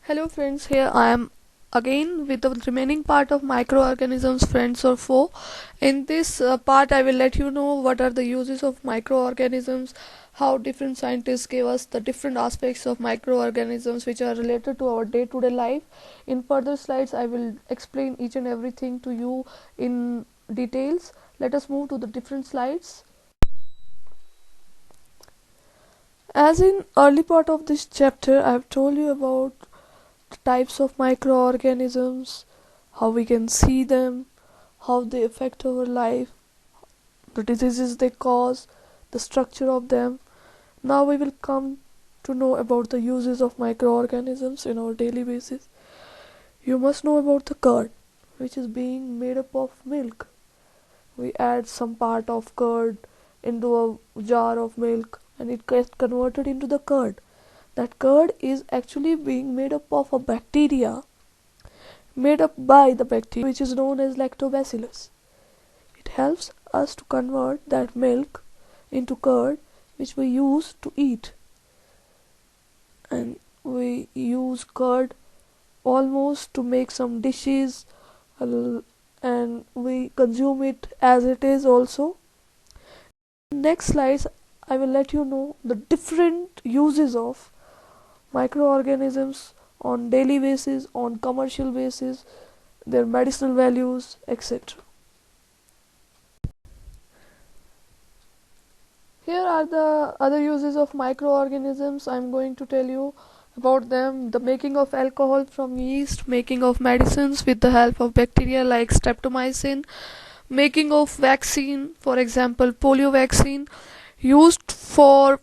Hello friends, here I am again with the remaining part of microorganisms, friends or foe. In this part I will let you know what are the uses of microorganisms, how different scientists gave us the different aspects of microorganisms which are related to our day-to-day life. In further slides I will explain each and everything to you in details. Let us move to the different slides. As in early part of this chapter I have told you about types of microorganisms, how we can see them, how they affect our life, the diseases they cause, the structure of them. Now we will come to know about the uses of microorganisms in our daily basis. You must know about the curd, which is being made up of milk. We add some part of curd into a jar of milk and it gets converted into the curd. That curd is actually being made up of a bacteria made up by the bacteria which is known as lactobacillus. It helps us to convert that milk into curd which we use to eat. And we use curd almost to make some dishes and we consume it as it is also. Next slides I will let you know the different uses of microorganisms on daily basis, on commercial basis, their medicinal values, etc. Here are the other uses of microorganisms. I am going to tell you about them. The making of alcohol from yeast, making of medicines with the help of bacteria like streptomycin, making of vaccine, for example polio vaccine, used for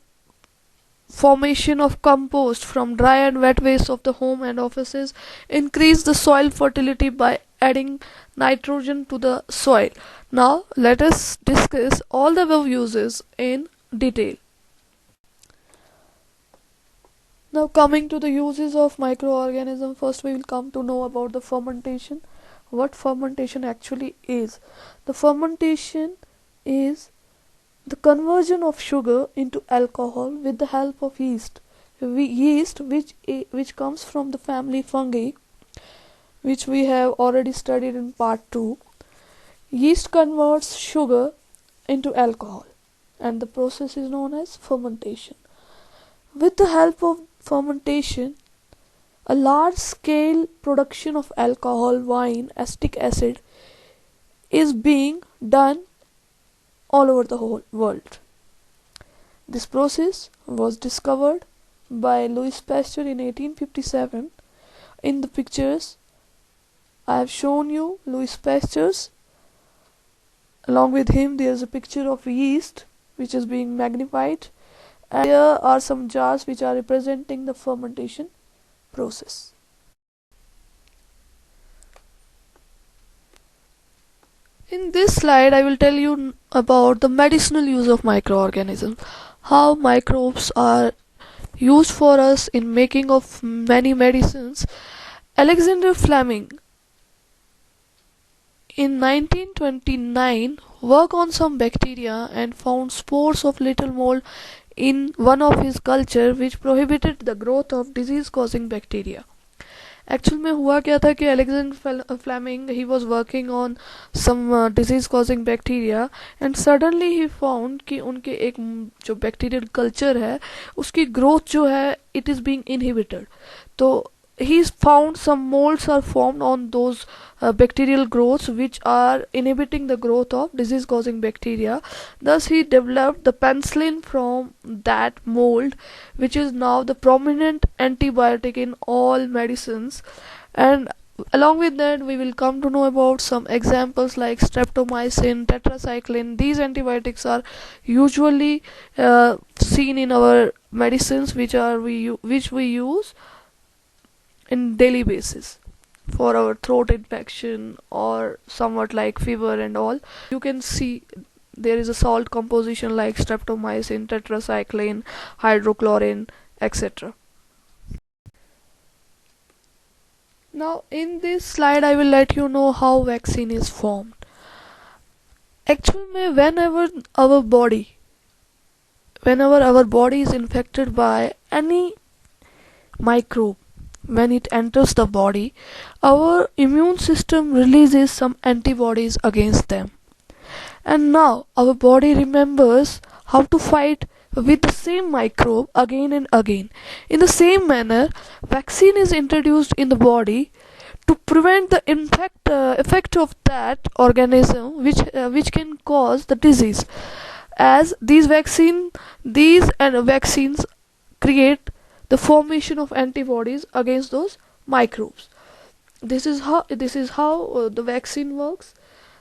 formation of compost from dry and wet waste of the home and offices, increase the soil fertility by adding nitrogen to the soil. Now let us discuss all the above uses in detail. Now coming to the uses of microorganism, first we will come to know about the fermentation. What fermentation actually is. The fermentation is the conversion of sugar into alcohol with the help of yeast. Yeast which comes from the family fungi, which we have already studied in part 2. Yeast converts sugar into alcohol and the process is known as fermentation. With the help of fermentation, a large scale production of alcohol, wine, acetic acid is being done all over the whole world. This process was discovered by Louis Pasteur in 1857. In the pictures I have shown you Louis Pasteur's. Along with him there is a picture of yeast which is being magnified, and here are some jars which are representing the fermentation process. In this slide I will tell you about the medicinal use of microorganisms, how microbes are used for us in making of many medicines. Alexander Fleming in 1929 worked on some bacteria and found spores of little mold in one of his culture which prohibited the growth of disease causing bacteria. Actual में हुआ क्या था कि Alexander Fleming he was working on some disease causing bacteria and suddenly he found कि उनके एक जो bacterial culture है उसकी ग्रोथ जो है इट इज़ बीइंग इनहिबिटेड. तो he found some molds are formed on those bacterial growths which are inhibiting the growth of disease causing bacteria. Thus he developed the penicillin from that mold, which is now the prominent antibiotic in all medicines. And along with that we will come to know about some examples like streptomycin, tetracycline. These antibiotics are usually seen in our medicines which we use in daily basis for our throat infection or somewhat like fever and all. You can see there is a salt composition like streptomycin, tetracycline, hydrochlorine, etc. Now in this slide I will let you know how vaccine is formed. Actually whenever our body is infected by any microbe, when it enters the body, our immune system releases some antibodies against them. And now our body remembers how to fight with the same microbe again and again. In the same manner, vaccine is introduced in the body to prevent the effect of that organism which can cause the disease. As these vaccines create the formation of antibodies against those microbes. This is how the vaccine works.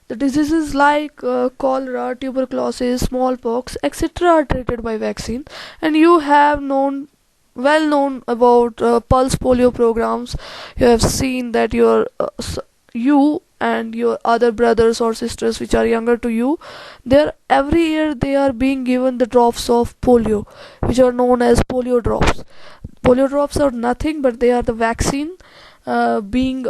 The diseases like cholera, tuberculosis, smallpox, etc. are treated by vaccine. And you have known about pulse polio programs. You have seen that you and your other brothers or sisters which are younger to you, every year they are being given the drops of polio, which are known as polio drops. Polio drops are nothing but they are the vaccine being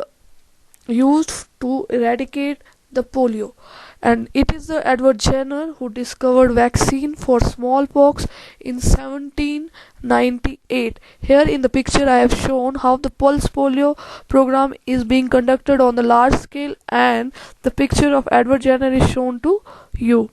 used to eradicate the polio. And it is the Edward Jenner who discovered vaccine for smallpox in 1798. Here in the picture I have shown how the pulse polio program is being conducted on the large scale, and the picture of Edward Jenner is shown to you.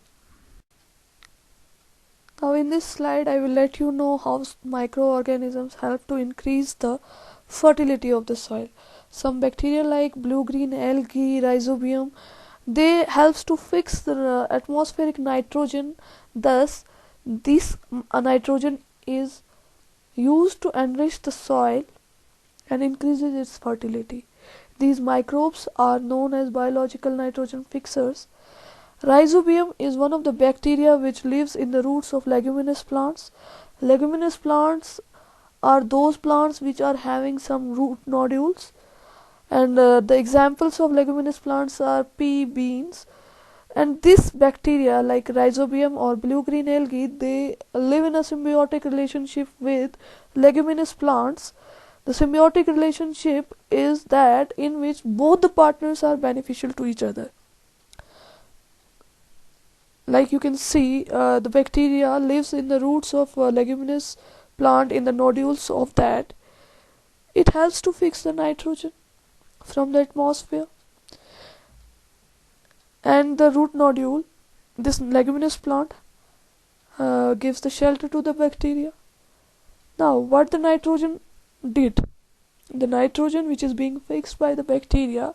Now in this slide I will let you know how microorganisms help to increase the fertility of the soil. Some bacteria like blue-green algae, rhizobium, they helps to fix the atmospheric nitrogen. Thus this nitrogen is used to enrich the soil and increases its fertility. These microbes are known as biological nitrogen fixers. Rhizobium is one of the bacteria which lives in the roots of leguminous plants. Leguminous plants are those plants which are having some root nodules, and the examples of leguminous plants are pea, beans. And this bacteria like rhizobium or blue-green algae, they live in a symbiotic relationship with leguminous plants. The symbiotic relationship is that in which both the partners are beneficial to each other. Like you can see, the bacteria lives in the roots of leguminous plant, in the nodules of that. It helps to fix the nitrogen from the atmosphere, and the root nodule, this leguminous plant, gives the shelter to the bacteria. Now what the nitrogen did, the nitrogen which is being fixed by the bacteria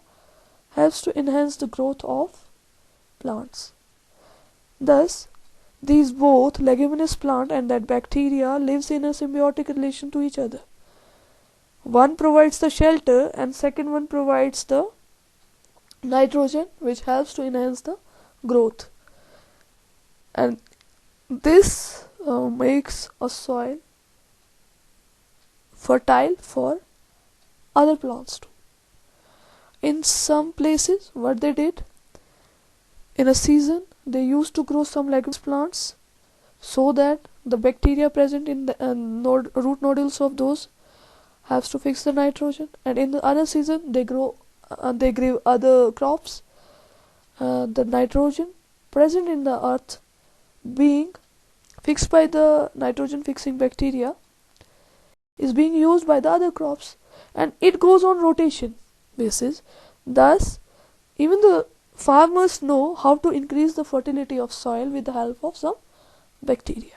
helps to enhance the growth of plants. Thus these both leguminous plant and that bacteria lives in a symbiotic relation to each other. One provides the shelter and second one provides the nitrogen which helps to enhance the growth. And this makes a soil fertile for other plants too. In some places what they did, in a season they used to grow some leguminous plants so that the bacteria present in the root nodules of those helps to fix the nitrogen, and in the other season they grew other crops. The nitrogen present in the earth being fixed by the nitrogen fixing bacteria is being used by the other crops, and it goes on rotation basis. Thus even the farmers know how to increase the fertility of soil with the help of some bacteria.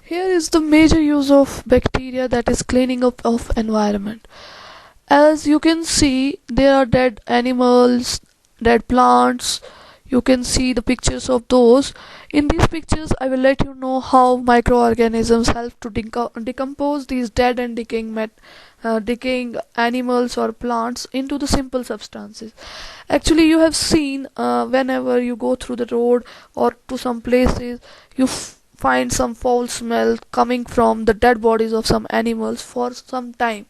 Here is the major use of bacteria, that is cleaning up of environment. As you can see, there are dead animals, dead plants. You can see the pictures of those. In these pictures I will let you know how microorganisms help to decompose these dead and decaying animals or plants into the simple substances. Actually you have seen, whenever you go through the road or to some places, you find some foul smell coming from the dead bodies of some animals for some time,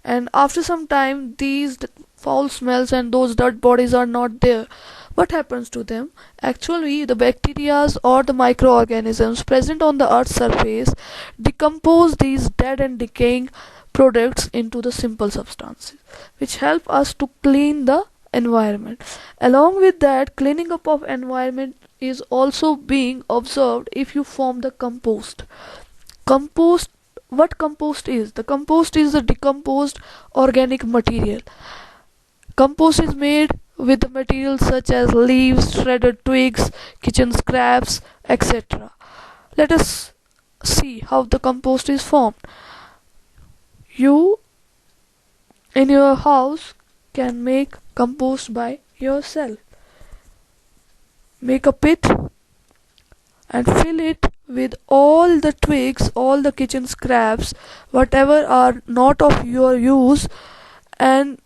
and after some time these foul smells and those dead bodies are not there. What happens to them? Actually the bacteria or the microorganisms present on the earth's surface decompose these dead and decaying products into the simple substances which help us to clean the environment. Along with that, cleaning up of environment is also being observed if you form the compost. Compost what compost is? The compost is a decomposed organic material. Compost is made with the materials such as leaves, shredded twigs, kitchen scraps, etc. Let us see how the compost is formed. You in your house can make compost by yourself. Make a pit and fill it with all the twigs, all the kitchen scraps, whatever are not of your use, and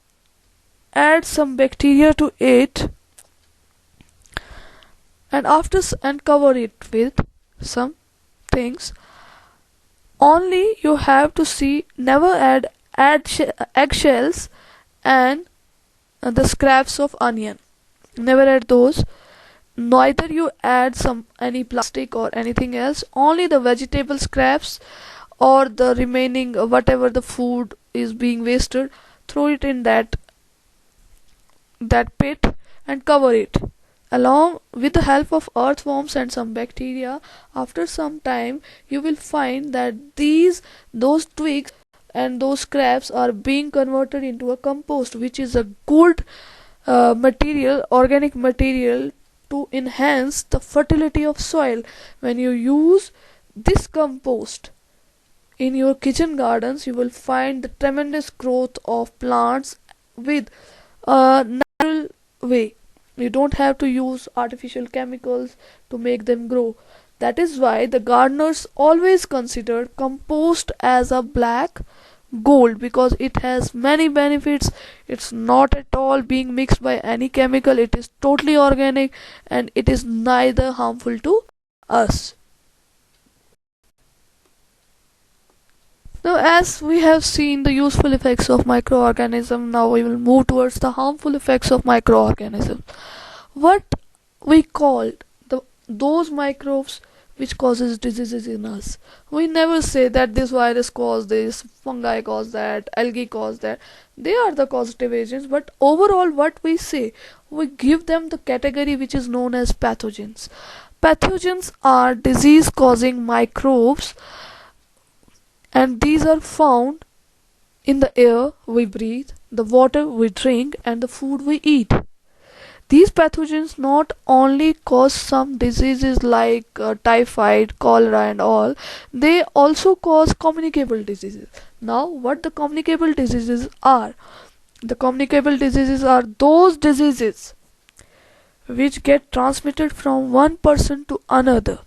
add some bacteria to it, and and cover it with some things. Only you have to see, never add eggshells and the scraps of onion. Never add those. Neither you add some any plastic or anything else. Only the vegetable scraps or the remaining whatever the food is being wasted. Throw it in that pit and cover it. Along with the help of earthworms and some bacteria, after some time you will find that those twigs and those scraps are being converted into a compost, which is a good material, organic material to enhance the fertility of soil. When you use this compost in your kitchen gardens, you will find the tremendous growth of plants with a natural way. You don't have to use artificial chemicals to make them grow. That is why the gardeners always consider compost as a black gold, because it has many benefits. It's not at all being mixed by any chemical. It is totally organic and it is neither harmful to us. Now, as we have seen the useful effects of microorganisms, now we will move towards the harmful effects of microorganisms. What we call those microbes which causes diseases in us. We never say that this virus caused this, fungi caused that, algae caused that. They are the causative agents, but overall what we say, we give them the category which is known as pathogens. Pathogens are disease causing microbes, and these are found in the air we breathe, the water we drink, and the food we eat. These pathogens not only cause some diseases like typhoid, cholera and all, they also cause communicable diseases. Now, what the communicable diseases are? The communicable diseases are those diseases which get transmitted from one person to another.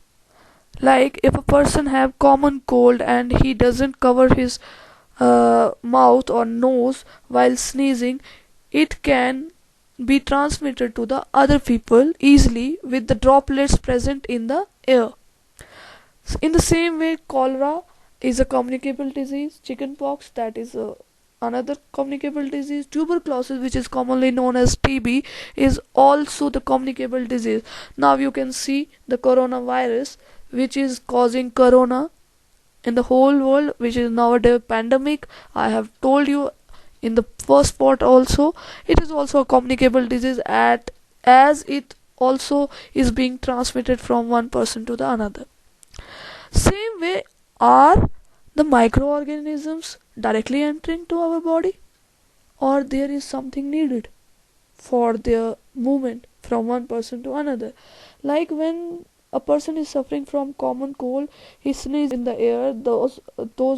Like if a person have common cold and he doesn't cover his mouth or nose while sneezing, it can be transmitted to the other people easily with the droplets present in the air. In the same way, cholera is a communicable disease, chickenpox, that is another communicable disease, tuberculosis, which is commonly known as TB, is also the communicable disease. Now you can see the coronavirus, which is causing corona in the whole world, which is nowadays pandemic. I have told you in the first part also, it is also a communicable disease as it also is being transmitted from one person to the another. Same way, are the microorganisms directly entering to our body, or there is something needed for their movement from one person to another? Like when a person is suffering from common cold, he sneezes in the air, those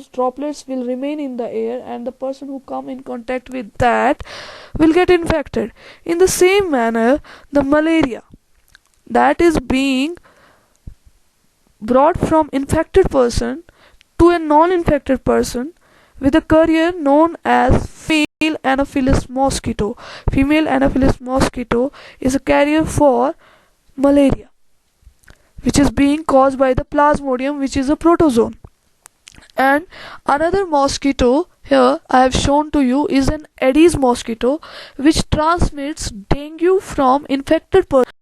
droplets will remain in the air, and the person who come in contact with that will get infected. In the same manner, the malaria that is being brought from infected person to a non-infected person with a carrier known as female anopheles mosquito. Female anopheles mosquito is a carrier for malaria, which is being caused by the plasmodium, which is a protozoan. And another mosquito here I have shown to you is an Aedes mosquito, which transmits dengue from infected person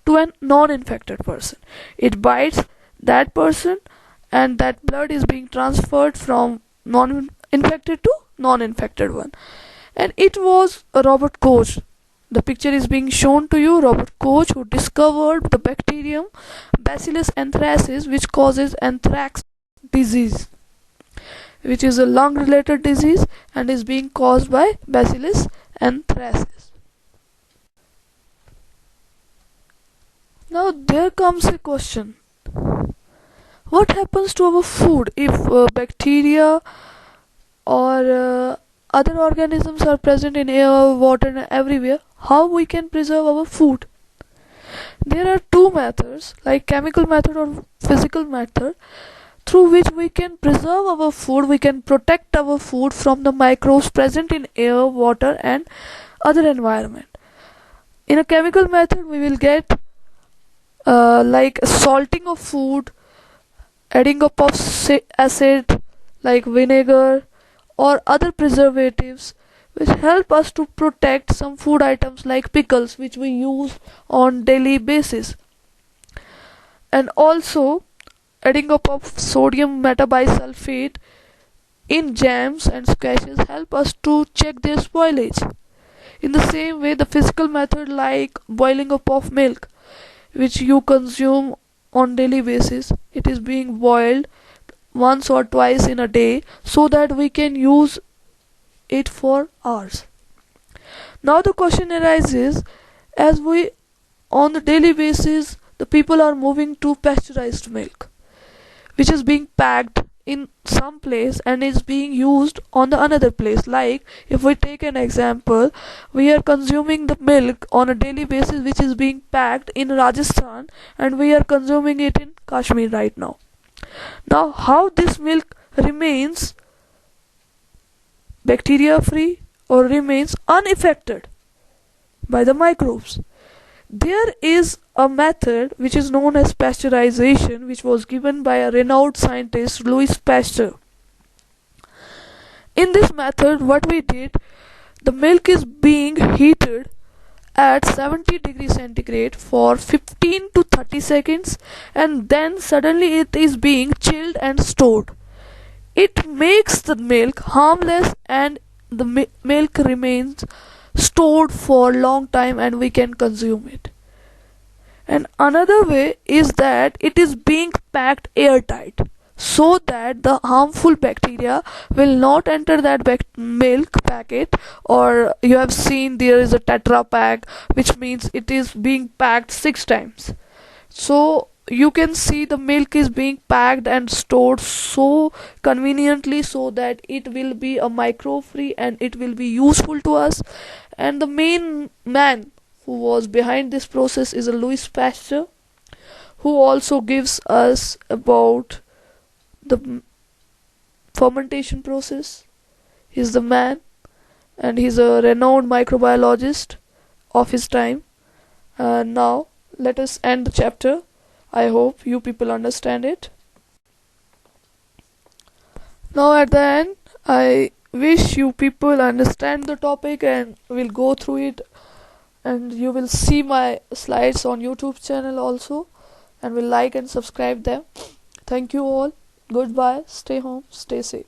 to a non-infected person. It bites that person and that blood is being transferred from non-infected to non-infected one. And it was Robert Koch, the picture is being shown to you, Robert Koch, who discovered the bacterium Bacillus anthracis, which causes anthrax disease. which is a lung related disease and is being caused by Bacillus anthracis. Now there comes a question: what happens to our food if bacteria or other organisms are present in air, water and everywhere? How we can preserve our food? There are two methods, like chemical method or physical method, through which we can preserve our food. We can protect our food from the microbes present in air, water and other environment. In a chemical method we will get like salting of food, adding up of acid like vinegar or other preservatives which help us to protect some food items like pickles, which we use on daily basis. And also adding up of sodium metabisulfate in jams and squashes help us to check their spoilage. In the same way, the physical method like boiling up of milk, which you consume on daily basis, it is being boiled once or twice in a day so that we can use it for hours. Now the question arises, as we on the daily basis the people are moving to pasteurized milk, which is being packed in some place and is being used on the another place. Like if we take an example, we are consuming the milk on a daily basis which is being packed in Rajasthan and we are consuming it in Kashmir right now. Now how this milk remains bacteria free or remains unaffected by the microbes? There is a method which is known as pasteurization, which was given by a renowned scientist, Louis Pasteur. In this method, what we did, the milk is being heated at 70 degrees centigrade for 15 to 30 seconds and then suddenly it is being chilled and stored. It makes the milk harmless and the milk remains stored for a long time and we can consume it. And another way is that it is being packed airtight so that the harmful bacteria will not enter that milk packet. Or you have seen there is a Tetra Pak, which means it is being packed 6 times. So you can see the milk is being packed and stored so conveniently so that it will be a microbe free and it will be useful to us. And the main man who was behind this process is a Louis Pasteur, who also gives us about the fermentation process. He's the man and he's a renowned microbiologist of his time. Now let us end the chapter. I hope you people understand it. Now at the end, I wish you people understand the topic and will go through it, and you will see my slides on YouTube channel also and will like and subscribe them. Thank you all. Goodbye. Stay home. Stay safe.